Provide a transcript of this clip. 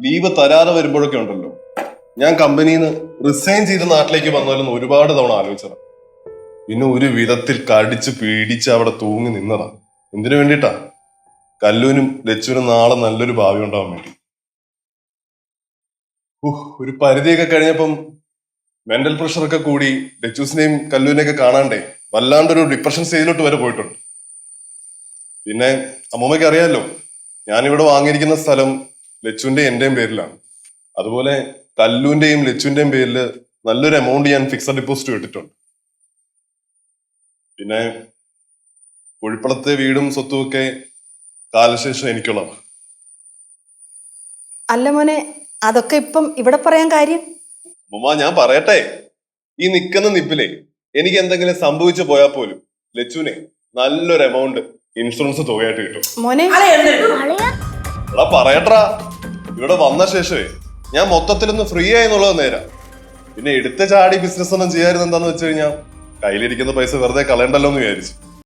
Leave തരാതെ വരുമ്പോഴൊക്കെ ഉണ്ടല്ലോ, ഞാൻ കമ്പനിയിൽ നിന്ന് റിസൈൻ ചെയ്ത് നാട്ടിലേക്ക് വന്നാലും ഒരുപാട് തവണ ആലോചിച്ചതാണ്. പിന്നെ ഒരു വിധത്തിൽ കടിച്ച് പീഡിച്ച് അവിടെ തൂങ്ങി നിന്നതാ. എന്തിനു വേണ്ടിയിട്ടാ? കല്ലൂനും ലച്ചുവിനും നാളെ നല്ലൊരു ഭാവി ഉണ്ടാവാൻ വേണ്ടി. ഒരു പരിധിയൊക്കെ കഴിഞ്ഞപ്പം മെന്റൽ പ്രഷറൊക്കെ കൂടി ലച്ചൂസിനെയും കല്ലൂരിനെയൊക്കെ കാണാണ്ടേ വല്ലാണ്ടൊരു ഡിപ്രഷൻ സ്റ്റേജിലോട്ട് വരെ പോയിട്ടുണ്ട്. പിന്നെ അമ്മൂമ്മയ്ക്ക് അറിയാമല്ലോ, ഞാനിവിടെ വാങ്ങിയിരിക്കുന്ന സ്ഥലം ലച്ചുവിന്റെയും എന്റെയും പേരിലാണ്. അതുപോലെ കല്ലൂന്റെയും ലച്ചുവിന്റെയും പേരിൽ നല്ലൊരു എമൗണ്ട് ഞാൻ ഫിക്സഡ് ഡെപ്പോസിറ്റ് ഇട്ടിട്ടുണ്ട്. പിന്നെ കുഴിപ്പളത്തെ വീടും സ്വത്തും ഒക്കെ കാലശേഷം എനിക്കുള്ളതാണ്. അല്ല മോനെ, അതൊക്കെ ഇപ്പം ഇവിടെ പറയാൻ കാര്യം? അമ്മൂമ്മ ഞാൻ പറയട്ടെ, ഈ നിൽക്കുന്ന നിപ്പിലേ എനിക്ക് എന്തെങ്കിലും സംഭവിച്ചു പോയാൽ പോലും ലച്ചുവിനെ നല്ലൊരു എമൗണ്ട് ഇൻഷുറൻസ് തുകയായിട്ട് കിട്ടും. മോനെ എടാ പറയട്ടാ, ഇവിടെ വന്ന ശേഷമേ ഞാൻ മൊത്തത്തിലൊന്ന് ഫ്രീ ആയി എന്നുള്ളത് നേരാ. പിന്നെ എടുത്ത ചാടി ബിസിനസ് ഒന്നും ചെയ്യാറുണ്ട് എന്താന്ന് വെച്ച് കഴിഞ്ഞാൽ കയ്യിലിരിക്കുന്ന പൈസ വെറുതെ കളയണ്ടല്ലോ എന്ന് വിചാരിച്ചു.